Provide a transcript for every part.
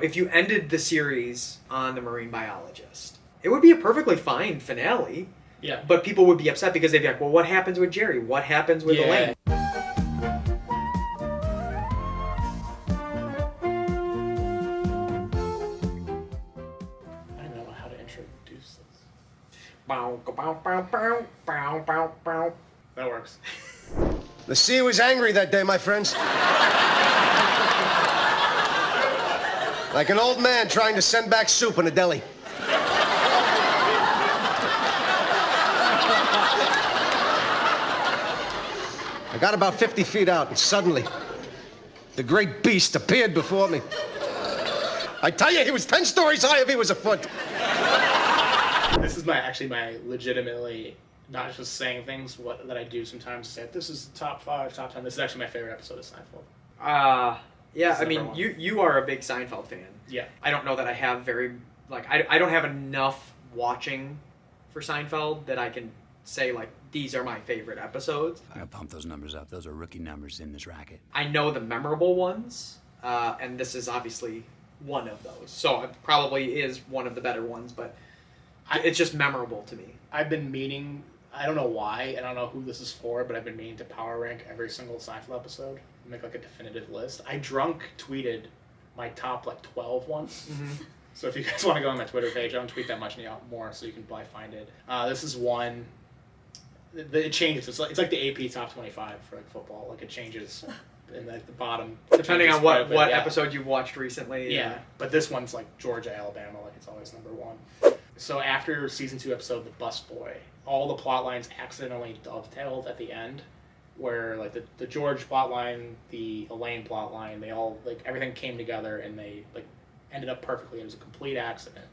If you ended the series on the marine biologist, it would be a perfectly fine finale. Yeah. But people would be upset because they'd be like, well, what happens with Jerry? What happens with Elaine? I don't know how to introduce this. Bow, bow, bow, bow, bow, bow, bow. That works. The sea was angry that day, my friends. Like an old man trying to send back soup in a deli. I got about 50 feet out, and suddenly, the great beast appeared before me. I tell you, he was 10 stories high if he was a foot. This is my legitimately, not just saying things that I do sometimes, say, this is top 5, top 10. This is actually my favorite episode of Seinfeld. Yeah, I mean, you are a big Seinfeld fan. Yeah. I don't know that I have I don't have enough watching for Seinfeld that I can say, like, these are my favorite episodes. I gotta pump those numbers up. Those are rookie numbers in this racket. I know the memorable ones, and this is obviously one of those. So it probably is one of the better ones, but it's just memorable to me. I've been meaning, I don't know why, and I don't know who this is for, but I've been meaning to power rank every single Seinfeld episode, make like a definitive list. I drunk tweeted my top 12 ones. Mm-hmm. So if you guys want to go on my Twitter page, I don't tweet that much more, so you can probably find it. This is one. It changes. It's like the AP top 25 for football. Like it changes in the bottom. Depending on what episode you've watched recently. Yeah, but this one's like Georgia, Alabama. Like it's always number 1. So after season 2 episode The Bus Boy, all the plot lines accidentally dovetailed at the end, where like the George plot line, the Elaine plot line, they all everything came together and they ended up perfectly. It was a complete accident.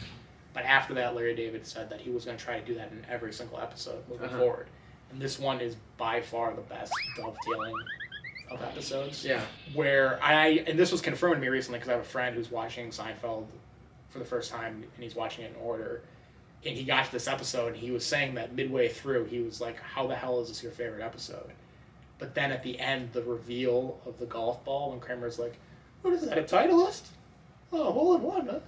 But after that, Larry David said that he was going to try to do that in every single episode moving forward. And this one is by far the best dovetailing of episodes. Yeah. Where and this was confirmed to me recently because I have a friend who's watching Seinfeld for the first time and he's watching it in order. And he got to this episode and he was saying that midway through, he was like, how the hell is this your favorite episode? But then at the end, the reveal of the golf ball when Kramer's like, what is that, a Titleist? Oh, hole in one, huh?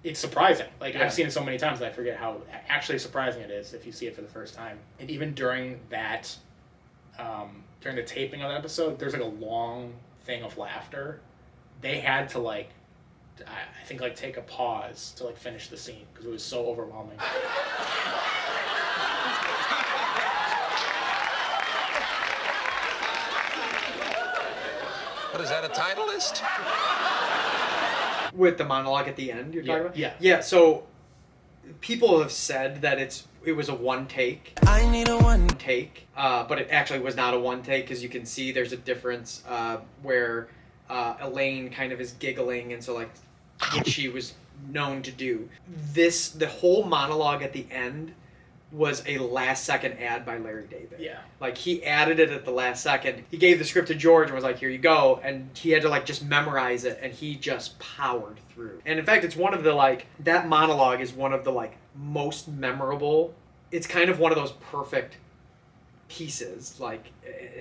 It's surprising. I've seen it so many times that I forget how actually surprising it is if you see it for the first time. And even during that, during the taping of that episode, there's a long thing of laughter. They had to I think take a pause to finish the scene because it was so overwhelming. What is that, a Titleist? With the monologue at the end, you're talking about? Yeah. Yeah, so people have said that it was a one take. I need a one take, but it actually was not a one take because you can see there's a difference where Elaine kind of is giggling, and so what she was known to do. The whole monologue at the end was a last second ad by Larry David. Yeah. He added it at the last second. He gave the script to George and was like, here you go. And he had to just memorize it, and he just powered through. And in fact, it's one of the that monologue is one of the most memorable. It's kind of one of those perfect pieces.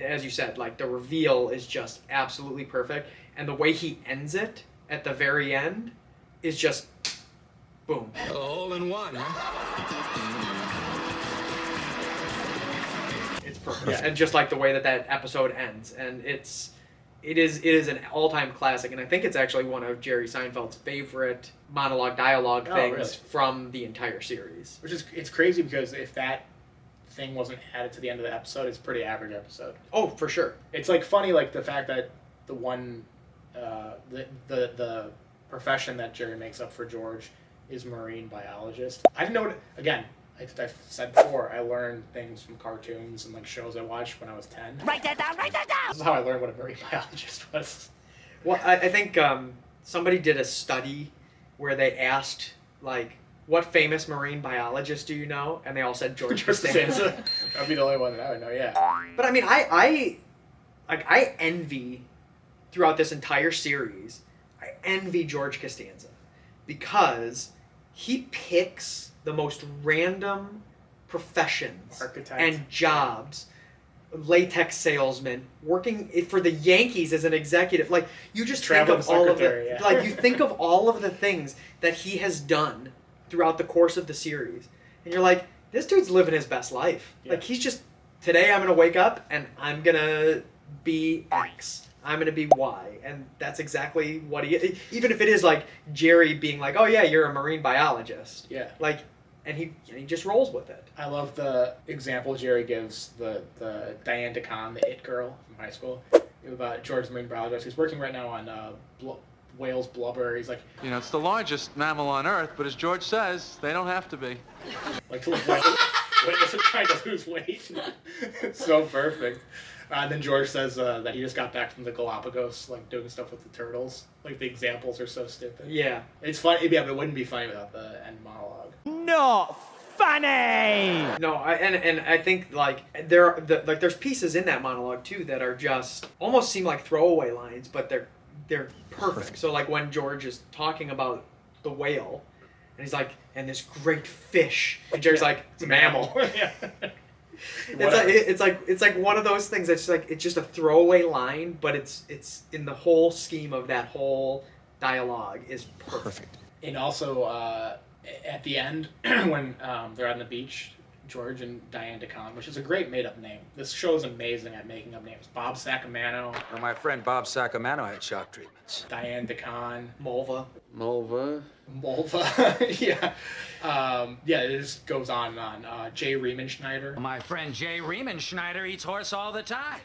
As you said, the reveal is just absolutely perfect. And the way he ends it at the very end is just boom. A hole in one, huh? It's perfect. Yeah. And just the way that episode ends. And it is an all-time classic, and I think it's actually one of Jerry Seinfeld's favorite dialogue things really? From the entire series. It's crazy because if that thing wasn't added to the end of the episode, it's a pretty average episode. Oh, for sure. It's funny the fact that the one the profession that Jerry makes up for George is marine biologist. I didn't know it again. I've said before, I learned things from cartoons and shows I watched when I was 10. Write that down, write that down! This is how I learned what a marine biologist was. Well, I think somebody did a study where they asked, what famous marine biologist do you know? And they all said George Costanza. That'd be the only one that I would know, yeah. But I mean, I envy, throughout this entire series, I envy George Costanza because he picks the most random professions Architect. and jobs latex salesman, working for the Yankees as an executive. Like, you just think Traveling of all of secretary, it. yeah. Like, you think of all of the things that he has done throughout the course of the series. And you're like, this dude's living his best life. Yeah. Like, he's just, today I'm going to wake up and I'm going to be X. I'm going to be Y. And that's exactly what he is. Even if it is like Jerry being like, oh yeah, you're a marine biologist. Yeah. Like, and he just rolls with it. I love the example Jerry gives, the Diane DeCon, the it girl from high school, about George the marine biologist. He's working right now on whale's blubber. He's like, You know, it's the largest mammal on Earth, but as George says, they don't have to be. like whales are trying to lose weight. It's so perfect. And then George says that he just got back from the Galapagos, like doing stuff with the turtles. Like the examples are so stupid. Yeah. It's funny, yeah, but it wouldn't be funny without the end monologue. Not funny. No, and I think like there's pieces in that monologue too that are just almost seem like throwaway lines, but they're perfect. So like when George is talking about the whale, and he's like, and this great fish, and Jerry's like, it's a mammal. Yeah. It's like one of those things that's like it's just a throwaway line, but it's in the whole scheme of that whole dialogue is perfect. And also at the end when they're on the beach, George and Diane DeCon, which is a great made-up name. This show is amazing at making up names. Bob Sacamano, Well, my friend Bob Sacamano had shock treatments. Diane DeCon, Mulva. Mulva. Mulva. Yeah. Yeah, it just goes on and on. Jay Riemenschneider. My friend Jay Riemenschneider eats horse all the time.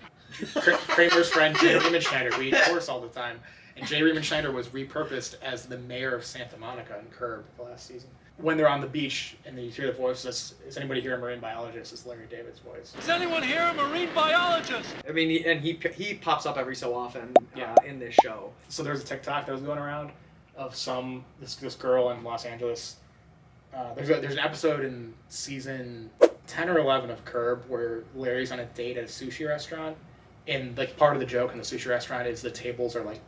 Kramer's friend Jay Riemenschneider, we eat horse all the time. And Jay Riemenschneider was repurposed as the mayor of Santa Monica in Curb the last season. When they're on the beach and you hear the voice, is anybody here a marine biologist? It's Larry David's voice. Is anyone here a marine biologist? I mean, he pops up every so often in this show. So there's a TikTok that was going around of this girl in Los Angeles. There's an episode in season 10 or 11 of Curb where Larry's on a date at a sushi restaurant, and like part of the joke in the sushi restaurant is the tables are like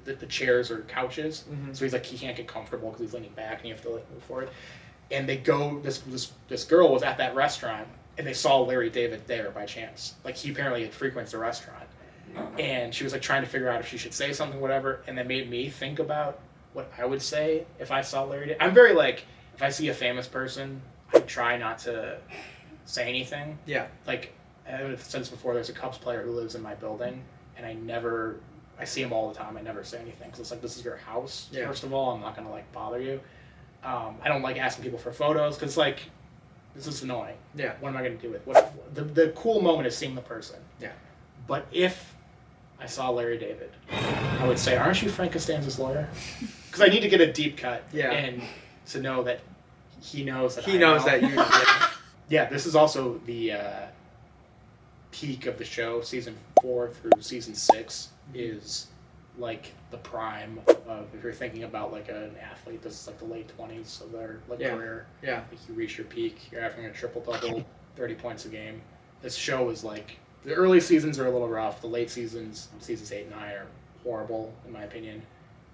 the chairs are couches, so he's like he can't get comfortable because he's leaning back and you have to like move forward. And they go this girl was at that restaurant and they saw Larry David there by chance. Like he apparently frequents the restaurant, and she was like trying to figure out if she should say something, whatever, and that made me think about what I would say if I saw Larry David. I'm very like, if I see a famous person, I try not to say anything. Yeah. Like, I've said this before, there's a Cubs player who lives in my building, and I see him all the time. I never say anything, because it's like, this is your house, Yeah. first of all. I'm not going to, like, bother you. I don't like asking people for photos, because, like, this is annoying. Yeah. What am I going to do with it? The cool moment is seeing the person. Yeah. But if I saw Larry David, I would say, aren't you Frank Costanza's lawyer? Because I need to get a deep cut. Yeah. And to know that he knows that He knows that you. Yeah. Yeah, this is also the peak of the show. Season 4 through season 6 is like the prime of, if you're thinking about like an athlete, this is like the late 20s of their like career. Yeah. Like you reach your peak, you're having a triple-double, 30 points a game. This show is like, the early seasons are a little rough. The late seasons 8 and 9 are horrible, in my opinion.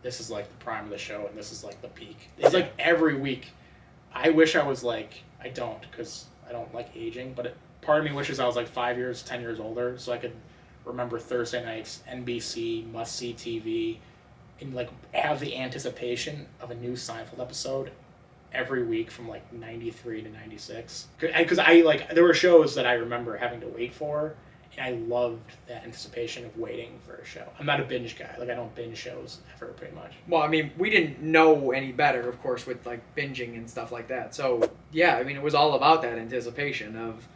This is like the prime of the show, and this is like the peak. It's like every week. I wish I was like, I don't, because I don't like aging, but part of me wishes I was like 5 years, 10 years older, so I could remember Thursday nights, NBC, must-see TV, and like have the anticipation of a new Seinfeld episode every week from like 93 to 96. Because I like, there were shows that I remember having to wait for, and I loved that anticipation of waiting for a show. I'm not a binge guy. Like, I don't binge shows ever, pretty much. Well, I mean, we didn't know any better, of course, with like binging and stuff like that. So yeah, I mean, it was all about that anticipation of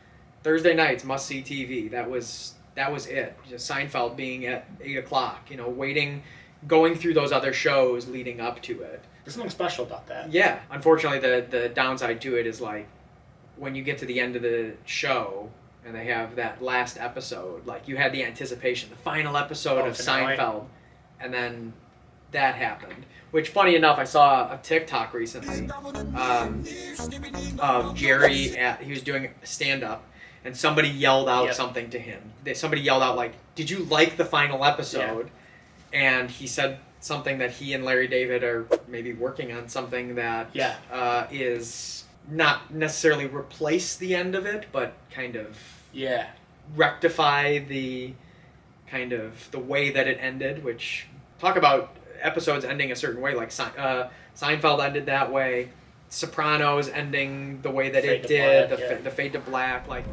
Thursday nights, must-see TV. That was it. Just Seinfeld being at 8 o'clock. You know, waiting, going through those other shows leading up to it. There's something special about that. Yeah. Unfortunately, the downside to it is like when you get to the end of the show and they have that last episode, like you had the anticipation, the final episode of finale. Seinfeld, and then that happened. Which, funny enough, I saw a TikTok recently of Jerry. He was doing stand-up, and somebody yelled out something to him. Somebody yelled out, like, "Did you like the final episode?" Yeah. And he said something that he and Larry David are maybe working on something that is not necessarily replace the end of it, but kind of rectify the kind of the way that it ended, which talk about episodes ending a certain way, like Seinfeld ended that way, Sopranos ending the way that Fade it to did, Black, yeah. the Fade to Black, like.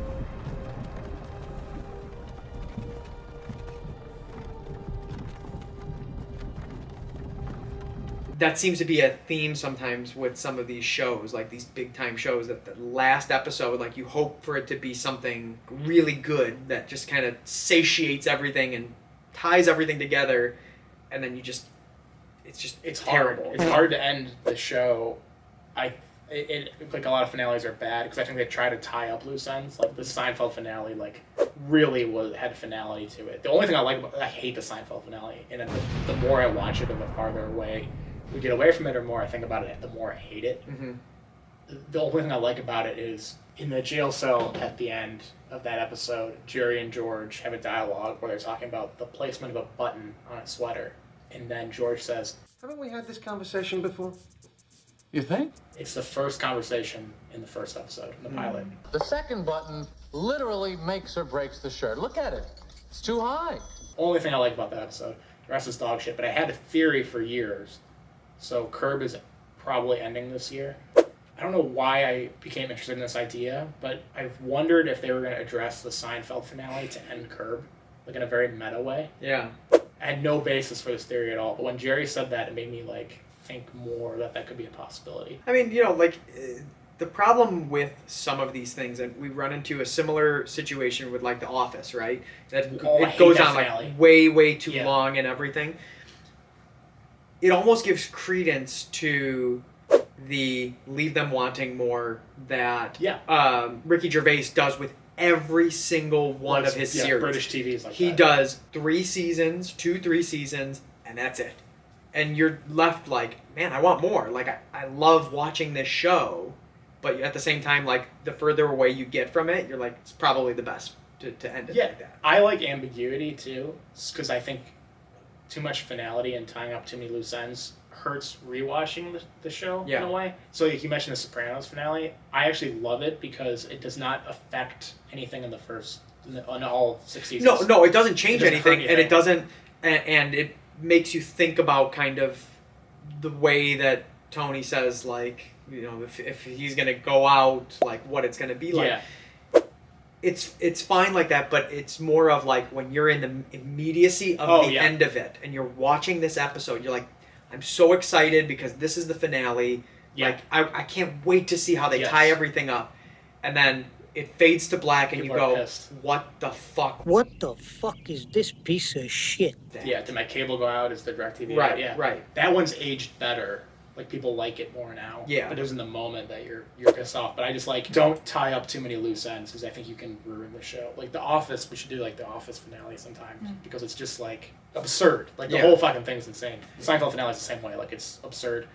That seems to be a theme sometimes with some of these shows, like these big time shows, that the last episode, like you hope for it to be something really good that just kind of satiates everything and ties everything together, and then it's terrible. Hard. It's hard to end the show. Like a lot of finales are bad because I think they try to tie up loose ends. Like the Seinfeld finale, like really had a finality to it. The only thing I hate the Seinfeld finale, and then the more I watch it and the farther away we get away from it, or more I think about it, the more I hate it. Mm-hmm. The only thing I like about it is in the jail cell at the end of that episode, Jerry and George have a dialogue where they're talking about the placement of a button on a sweater, and then George says, Haven't we had this conversation before? You think? it's the first conversation in the first episode, in the pilot. The second button literally makes or breaks the shirt. Look at it. It's too high. Only thing I like about that episode. The rest is dog shit, but I had a theory for years. So Curb is probably ending this year. I don't know why I became interested in this idea, but I've wondered if they were going to address the Seinfeld finale to end Curb, like in a very meta way. Yeah. I had no basis for this theory at all, but when Jerry said that, it made me think more that could be a possibility. I mean, the problem with some of these things, and we run into a similar situation with like The Office, right? That I it hate goes that on finale. like way too Yeah. long and everything. It almost gives credence to the leave them wanting more that Ricky Gervais does with every single one of his series. British TV is like He that. does 3 seasons, 3 seasons, and that's it. And you're left like, man, I want more. Like, I love watching this show, but at the same time, like, the further away you get from it, you're like, it's probably the best to end it like that. I like ambiguity too, because I think too much finality and tying up too many loose ends hurts rewatching the show in a way. So you mentioned the Sopranos finale. I actually love it because it does not affect anything in on all 6 seasons. No, it doesn't change It doesn't hurt anything, and it doesn't, and it makes you think about kind of the way that Tony says, like, if he's gonna go out, like what it's gonna be like. Yeah. It's fine like that, but it's more of like when you're in the immediacy of the end of it, and you're watching this episode, you're like, I'm so excited because this is the finale. Yeah. Like, I can't wait to see how they tie everything up. And then it fades to black, and People you are go, pissed. what the fuck? What the fuck is this piece of shit? Yeah, did my cable go out? Is the DirecTV Right, out? Yeah. right. That one's aged better. Like, people like it more now. Yeah. But it was in the moment that you're pissed off. But I just don't tie up too many loose ends because I think you can ruin the show. Like The Office, we should do like the Office finale sometimes because it's just like absurd. Like the whole fucking thing's insane. The Seinfeld finale is the same way. Like, it's absurd.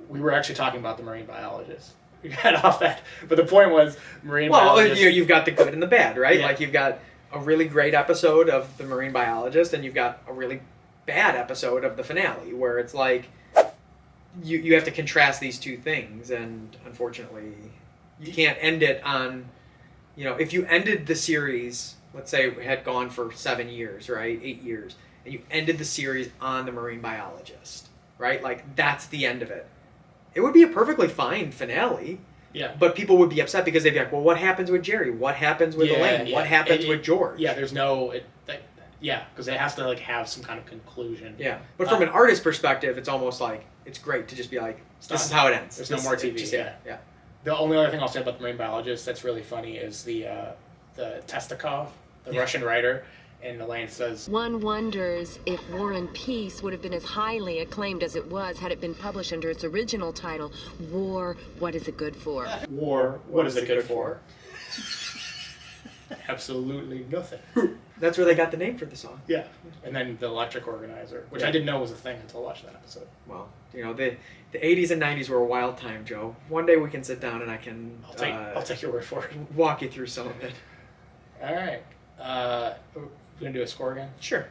We were actually talking about the marine biologist. We got off that, but the point was marine biologist. You've got the good and the bad, right? Yeah. Like, you've got a really great episode of the marine biologist, and you've got a really bad episode of the finale, where it's like you have to contrast these two things, and unfortunately, you can't end it on, if you ended the series, let's say it had gone for 7 years, right, 8 years, and you ended the series on the marine biologist, right? Like, that's the end of it. It would be a perfectly fine finale. Yeah. But people would be upset because they'd be like, well, what happens with Jerry? What happens with Elaine? What happens with George? Yeah, there's no... because it has to have some kind of conclusion. Yeah. But from an artist perspective, it's almost like, it's great to just be like, this is how it ends. There's no more TV. Yeah. The only other thing I'll say about the marine biologist that's really funny is the Testikov, the Russian writer, and Elaine says, one wonders if War and Peace would have been as highly acclaimed as it was had it been published under its original title, War, What Is It Good For? War, what is it good for? Absolutely nothing. That's where they got the name for the song. Yeah. And then the electric organizer, which I didn't know was a thing until I watched that episode. Well, the 80s and 90s were a wild time, Joe. One day we can sit down and I can I'll take your word for it. walk you through some of it. All right. We're going to do a score again? Sure.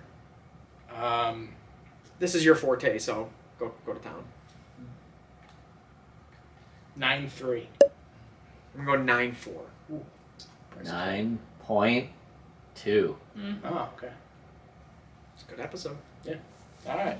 This is your forte, so go to town. 9-3. I'm going to go 9-4. 9.5. 2. Oh, okay. It's a good episode. Yeah. All right.